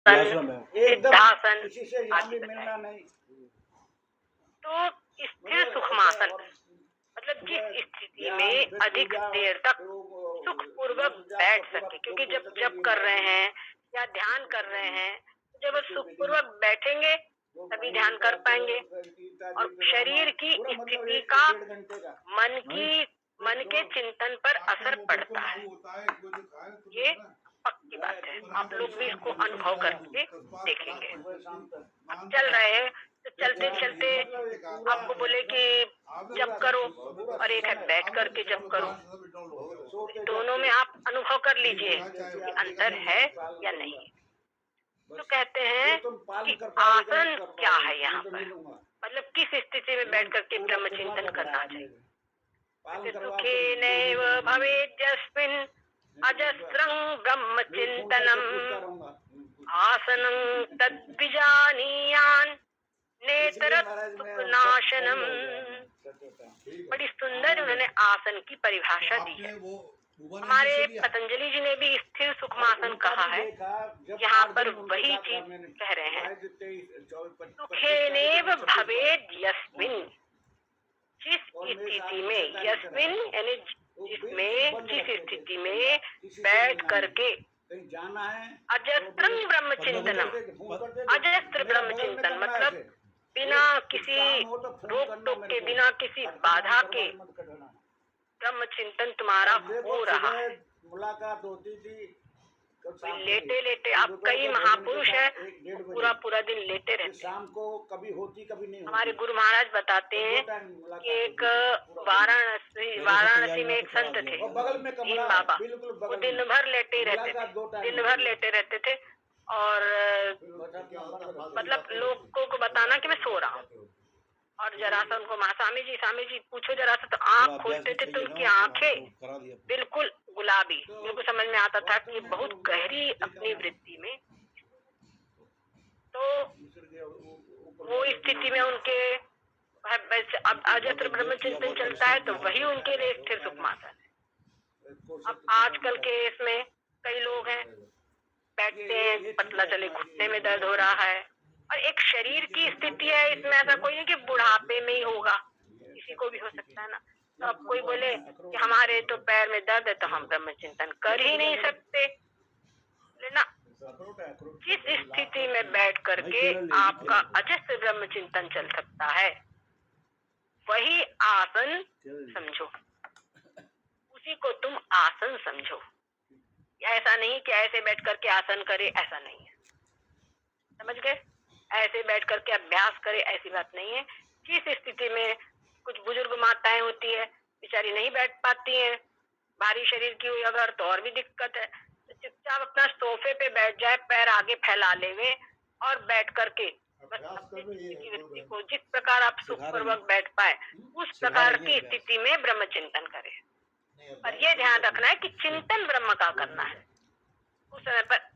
सिद्धासन आदि बताए। तो स्थिर सुखमासन मतलब जिस स्थिति में अधिक देर तक सुख पूर्वक बैठ सके, क्योंकि जब जब कर रहे हैं या ध्यान कर रहे हैं तो जब सुख पूर्वक बैठेंगे तभी ध्यान कर पाएंगे। और शरीर की स्थिति का मन के चिंतन पर असर पड़ता है, ये पक्की बात है। आप लोग भी इसको अनुभव करके देखेंगे। अब चल रहे हैं तो चलते चलते आपको बोले कि जब करो और एक है बैठ करके जब करो, दोनों में आप अनुभव कर लीजिए कि अंतर है या नहीं। तो कहते हैं कि आसन क्या है यहाँ पर, मतलब किस स्थिति में बैठ करके ब्रह्म चिंतन करना चाहिए। सुखेनैव भवेद्यस्मिन् अजस्रं ब्रह्म चिंतनम आसनं तद्विजानीयान् नेतरत्वनाशनम। बड़ी सुंदर उन्होंने आसन की परिभाषा दी है। हमारे पतंजलि जी ने भी स्थिर सुखमासन कहा है, यहाँ पर वही चीज कह रहे हैं। सुखेनैव भवेद् यस्मिन्, जिस स्थिति में, यस्मिन् यानी जिसमें, जिस स्थिति में बैठ करके अजस्त्रं ब्रह्म चिंतनम, अजस्त्र ब्रह्म चिंतन मतलब बिना किसी रोक टोक के, बिना किसी बाधा के ब्रह्म चिंतन तुम्हारा हो रहा है। मुलाकात होती थी लेटे लेटे, अब कई महापुरुष है पूरा पूरा दिन लेटे रहते, शाम को कभी होती कभी नहीं होती। हमारे गुरु महाराज बताते हैं कि एक वाराणसी में एक संत थे भीम बाबा, वो दिन भर लेटे रहते थे, दिन भर लेटे रहते थे। और मतलब लोगों को बताना कि मैं सो रहा हूँ। और जरा सा उनको स्वामी जी पूछो जरा सा, तो आँख खोलते थे तो उनकी आंखें बिल्कुल गुलाबी, बिल्कुल समझ में आता था कि बहुत गहरी अपनी वृत्ति में। तो वो स्थिति में उनके अब अजस्त्र ब्रह्म चिंतन चलता है तो वही उनके लिए स्थिर सुखमासन है। अब आजकल के इसमें कई लोग हैं बैठते हैं, पतला चले घुटने में दर्द हो रहा है, और एक शरीर की स्थिति है, इसमें ऐसा कोई नहीं कि बुढ़ापे में ही होगा, किसी को भी हो सकता है ना। तो अब कोई बोले कि हमारे तो पैर में दर्द है तो हम ब्रह्म चिंतन कर ही नहीं सकते ना। जिस स्थिति में बैठ करके आपका अजस्त्र ब्रह्म चिंतन चल सकता है वही आसन समझो, उसी को तुम आसन समझो। ऐसा नहीं कि ऐसे बैठ करके आसन करे, ऐसा नहीं है, समझ गए? ऐसे बैठ करके अभ्यास करे, ऐसी बात नहीं है। जिस स्थिति में कुछ बुजुर्ग माताएं होती है, बेचारी नहीं बैठ पाती हैं, भारी शरीर की हुई अगर तो और भी दिक्कत है, तो चुपचाप अपना सोफे पे बैठ जाए, पैर आगे फैला लेवे और बैठ करके बस अपनी व्यक्ति को जिस प्रकार आप सुखपूर्वक बैठ पाए उस प्रकार की स्थिति में ब्रह्म चिंतन करे। और ये ध्यान रखना है कि चिंतन ब्रह्म का करना है, उस समय पर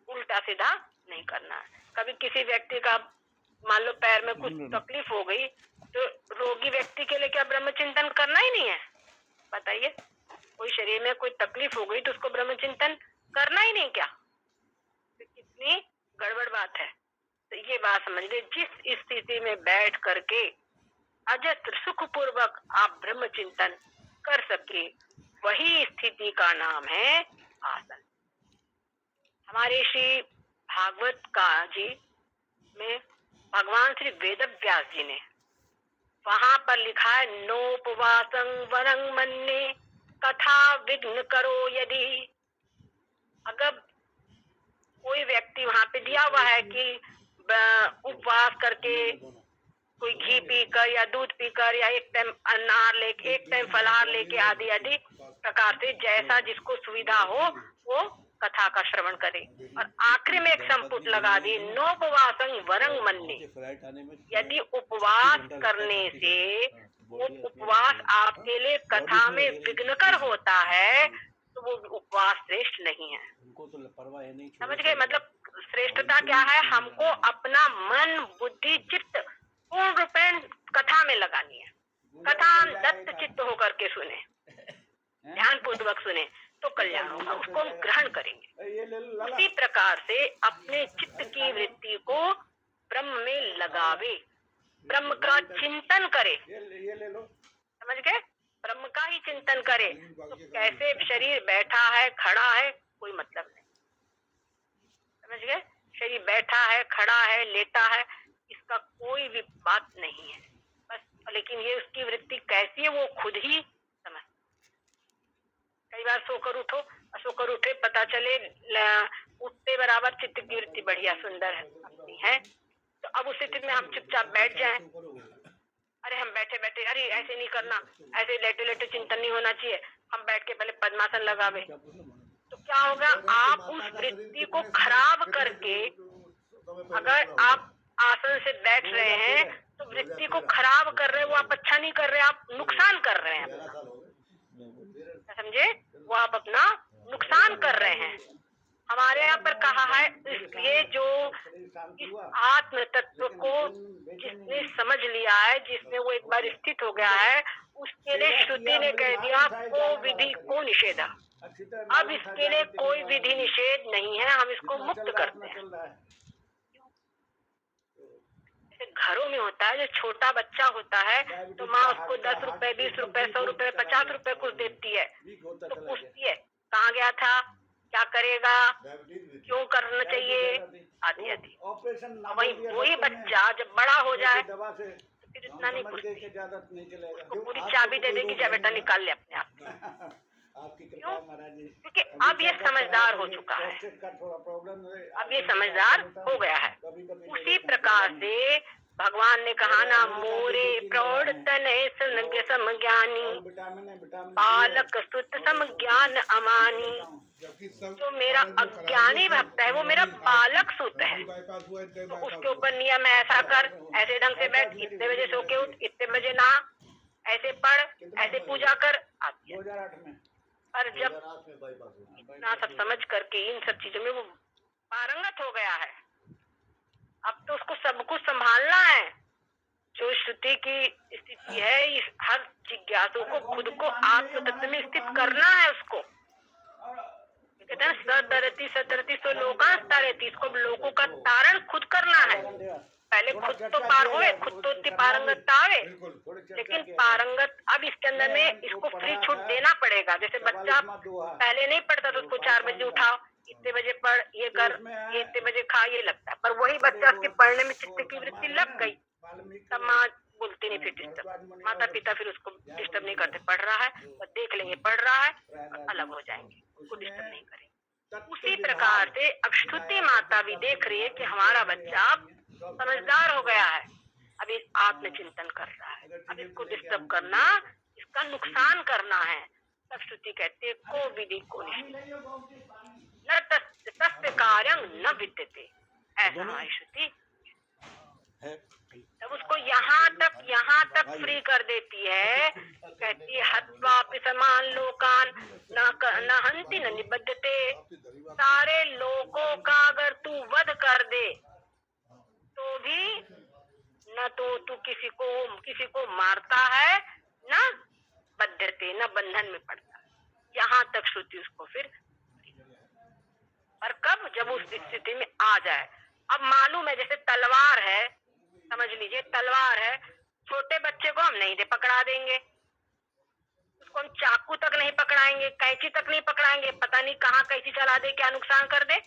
उल्टा सीधा नहीं करना है। कभी किसी व्यक्ति का मान लो पैर में कुछ तकलीफ हो गई तो रोगी व्यक्ति के लिए क्या ब्रह्म चिंतन करना ही नहीं है? बताइए, कोई शरीर में कोई तकलीफ हो गई तो उसको ब्रह्म चिंतन करना ही नहीं क्या? तो कितनी गड़बड़ बात है। तो ये बात समझ लीजिए, जिस स्थिति में बैठ करके अजस्त्र सुख पूर्वक आप ब्रह्म चिंतन कर सके वही स्थिति का नाम है आसन। हमारे श्री भागवत का जी में भगवान श्री वेद व्यास जी ने वहां पर लिखा है, नोपवासं वरं मन्ये कथा विघ्न करो यदि। अगर कोई व्यक्ति वहां पे दिया हुआ है कि उपवास करके कोई घी पीकर या दूध पीकर या एक टाइम अनार लेके, एक टाइम फलाहार लेके आदि आदि प्रकार से जैसा जिसको सुविधा हो वो कथा का श्रवण करे। और आखिरी में एक संपुट लगा दी, नोपवासं वरं मन्ये। यदि उपवास करने से वो उपवास आपके लिए कथा में विघ्नकर होता है तो वो उपवास श्रेष्ठ नहीं है। समझ गए? मतलब श्रेष्ठता क्या है? हमको अपना मन बुद्धि चित्त पूर्ण रूपेण कथा में लगानी है। कथा हम दत्त चित्त होकर के सुने, ध्यान पूर्वक सुने, तो कल्याण होगा, उसको हम ग्रहण करेंगे। उसी प्रकार से अपने चित्त की वृत्ति को ब्रह्म में लगावे, ब्रह्म का चिंतन करे, समझ गए? ब्रह्म का ही चिंतन करे। तो कैसे शरीर बैठा है खड़ा है कोई मतलब नहीं, समझ गए? शरीर बैठा है खड़ा है लेटा है इसका कोई भी बात नहीं है बस, लेकिन ये उसकी वृत्ति कैसी है वो खुद ही समझ। कई बार सोकर उठो, सोकर उठे पता चले उठते बराबर चित्त की वृत्ति बढ़िया सुंदर है अपनी है, तो अब उस स्थिति में हम चुपचाप बैठ जाएं। अरे हम बैठे बैठे अरे ऐसे नहीं करना, ऐसे लेटे लेटे चिंतन नहीं होना चाहिए, हम बैठ के पहले पद्मासन लगावे, तो क्या होगा? आप उस वृत्ति को खराब करके, अगर आप आसन से बैठ रहे हैं तो वृत्ति को खराब कर रहे हैं, वो आप अच्छा नहीं कर रहे, आप नुकसान कर रहे हैं अपना, समझे? वो आप अपना नुकसान कर रहे हैं। हमारे यहाँ पर कहा है, इसलिए जो इस आत्म तत्व को जिसने समझ लिया है, जिसने वो एक बार स्थित हो गया है, उसके लिए श्रुति ने कह दिया को विधि को निषेधा। अब इसके लिए कोई विधि निषेध नहीं है, हम इसको मुक्त करते हैं। जैसे घरों में होता है, जो छोटा बच्चा होता है तो माँ उसको 10 रुपए 20 रुपए 100 रुपए 50 रुपए कुछ देती है, तो पूछती है कहाँ गया था, क्या करेगा, क्यों करना चाहिए, आदि आदि। वही बच्चा जब बड़ा हो जाए तो फिर इतना नहीं पूछती, उसको पूरी चाबी दे देगी, जा बेटा निकाल ले अपने आप। क्यों? क्योंकि अब ये समझदार हो चुका है, अब ये समझदार हो गया है। उसी प्रकार से भगवान ने कहा ना, मोरे प्रौढ़ तनय समज्ञानी, बालक सुत समज्ञान अमानी। जो मेरा अज्ञानी भक्त है वो मेरा बालक सुत है, तो उसके ऊपर नियम है ऐसा कर, ऐसे ढंग से बैठ, इतने बजे सो के उठ, इतने बजे नहा, ऐसे पढ़, ऐसे पूजा कर आती है। पर जब इतना सब समझ करके इन सब चीजों में वो पारंगत हो गया है, अब तो उसको सब कुछ संभालना है। जो श्रुति की स्थिति है, इस हर जिज्ञासु को खुद को आत्म तत्व में स्थित करना है। उसको कहते हैं सतरती सतरती सो लोका तारती, इसको लोगों का तारण खुद करना है। पहले खुद तो पार हुए, खुद तो इतनी पारंगतता आवे, लेकिन पारंगत अब इसके अंदर में इसको फ्री छूट देना पड़ेगा। जैसे बच्चा पहले नहीं पढ़ता तो उसको 4 बजे उठाओ, इतने बजे पढ़, ये कर, ये इतने बजे खा, ये लगता है। पर वही बच्चा उसके पढ़ने में चित्त की वृत्ति लग गई, तब माँ बोलती नहीं फिर डिस्टर्ब, माता पिता फिर उसको डिस्टर्ब नहीं करते, पढ़ रहा है और देख लेंगे पढ़ रहा है और अलग हो जाएंगे, उसको डिस्टर्ब नहीं करेंगे। उसी प्रकार से अब श्रुति माता भी देख रही है कि हमारा बच्चा समझदार हो गया है, अभी आत्मचिंतन कर रहा है, अब इसको डिस्टर्ब करना, इसका नुकसान करना है। तब श्रुति कहती है को विधि को न तस्य कार्यं न विद्यते, ऐसा हमारी श्रुति तब उसको यहाँ तक फ्री कर देती है। कहती है हत्वा समान लोकान न हंति न निबद्धते, सारे लोगों का अगर तू वध कर दे तो भी न तो तू किसी को मारता है, न बद्धते, न बंधन में पड़ता है। यहाँ तक श्रुति उसको फिर, पर कब? जब उस स्थिति में आ जाए। अब मालूम है जैसे तलवार है, समझ लीजिए तलवार है, छोटे बच्चे को हम नहीं दे पकड़ा देंगे, उसको हम चाकू तक नहीं पकड़ाएंगे, कैंची तक नहीं पकड़ाएंगे, पता नहीं कहाँ कैंची चला दे, क्या नुकसान कर दे।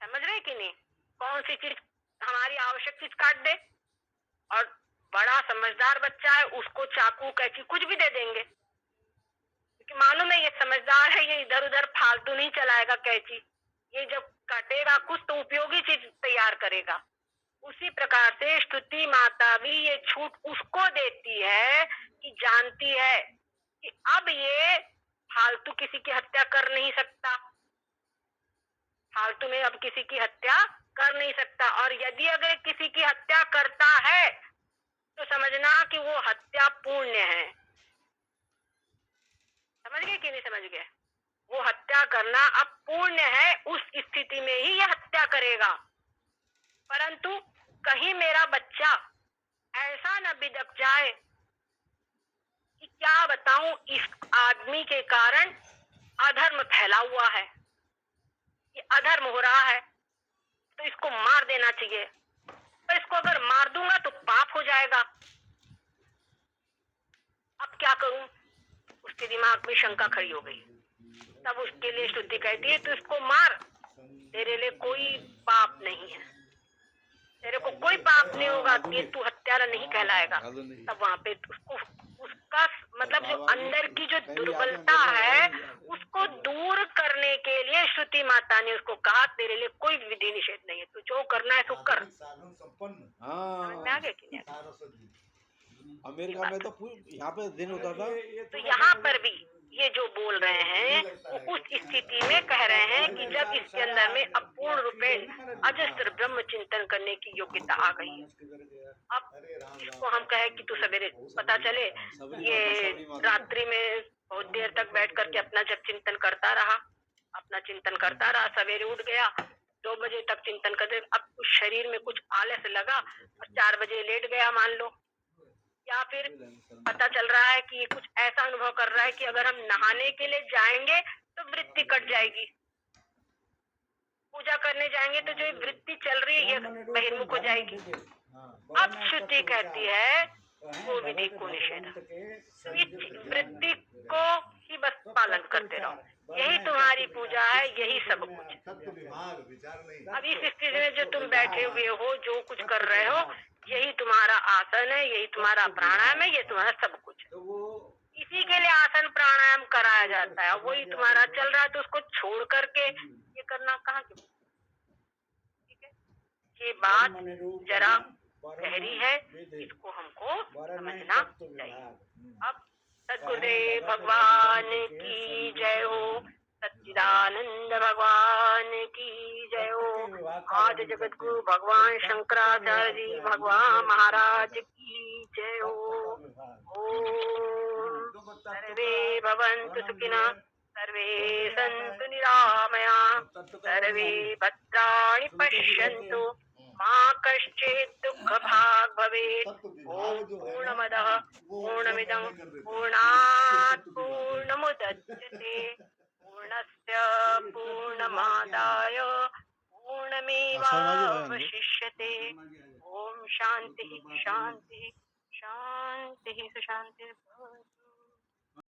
समझ रहे कि नहीं? कौन सी चीज हमारी आवश्यक चीज काट दे, और बड़ा समझदार बच्चा है उसको चाकू कैंची कुछ भी दे देंगे, क्योंकि मालूम है ये समझदार है, ये इधर उधर फालतू नहीं चलाएगा कैंची, ये जब काटेगा कुछ तो उपयोगी चीज तैयार करेगा। उसी प्रकार से स्तुति माता भी ये छूट उसको देती है कि जानती है कि अब ये फालतू किसी की हत्या कर नहीं सकता, फालतू में अब किसी की हत्या कर नहीं सकता, और यदि अगर किसी की हत्या करता है तो समझना कि वो हत्या पुण्य है। समझ गए कि नहीं समझ गए? वो हत्या करना अब पुण्य है, उस स्थिति में ही ये हत्या करेगा। परंतु कहीं मेरा बच्चा ऐसा न बिदक जाए कि क्या बताऊं, इस आदमी के कारण अधर्म फैला हुआ है, ये अधर्म हो रहा है, तो इसको मार देना चाहिए। तो इसको अगर मार दूंगा तो पाप हो जाएगा। अब क्या करूं? उसके दिमाग में शंका खड़ी हो गई। तब उसके लिए श्रुति कहती है, तो इसको मार, तेरे लिए कोई पाप नहीं है, तेरे को कोई पाप नहीं होगा, ये तू हत्यारा नहीं कहलाएगा। तब वहां पे उसको, उसका मतलब जो अंदर की जो दुर्बलता है उसको दूर करने के लिए श्रुति माता ने उसको कहा, तेरे लिए कोई विधि निषेध नहीं है, तू जो करना है तो कर। समझ में आ गया कि नहीं? अमेरिका में तो यहाँ पे दिन होता था। तो यहाँ पर भी ये जो बोल रहे हैं वो उस स्थिति में कह रहे हैं कि जब इसके अंदर में अपूर्ण रूपेण अजस्त्र ब्रह्म चिंतन करने की योग्यता आ गई है। अब इसको हम कहे कि तू सवेरे पता चले, ये रात्रि में बहुत देर तक बैठ करके अपना जब चिंतन करता रहा, अपना चिंतन करता रहा, सवेरे उठ गया, 2 बजे तक चिंतन करते, अब उस शरीर में कुछ आलस लगा और 4 बजे लेट गया मान लो, या फिर पता चल रहा है कि कुछ ऐसा अनुभव कर रहा है कि अगर हम नहाने के लिए जाएंगे तो वृत्ति कट जाएगी, पूजा करने जाएंगे तो जो वृत्ति चल रही है ये बहिर्मुख हो जाएगी। अब श्रुति कहती है वो विधि को निषेध, वृत्ति को ही बस पालन करते रहो, यही तुम्हारी पूजा है, यही सब कुछ। अब इस स्थिति में जो तुम बैठे हुए हो, जो कुछ कर रहे हो, यही तुम्हारा आसन है, यही तुम्हारा प्राणायाम है, ये तुम्हारा सब कुछ है। इसी के लिए आसन प्राणायाम कराया जाता है, वही तुम्हारा चल रहा है, तो उसको छोड़ करके ये करना कहाँ की? ठीक है, ये बात जरा गहरी है, इसको हमको समझना चाहिए। अब सद्गुरुदेव भगवान की जय हो, सच्चिदानंद भगवान की जय हो, आदि जगत गुरु भगवान शंकराचार्य जी भगवान महाराज की जय हो। ओम सर्वे भवन्तु सुखिनः, सर्वे सन्तु निरामया, सर्वे भद्राणि पश्यन्तु, मां कश्चित् दुःखभाग् भवेत्। ओम पूर्णमदः पूर्णमिदं पूर्णात् पूर्णमुदच्यते, पूर्णस्य पूर्णमादाय पूर्णमेवावशिष्यते। ओम शांति शांति शांति शांति।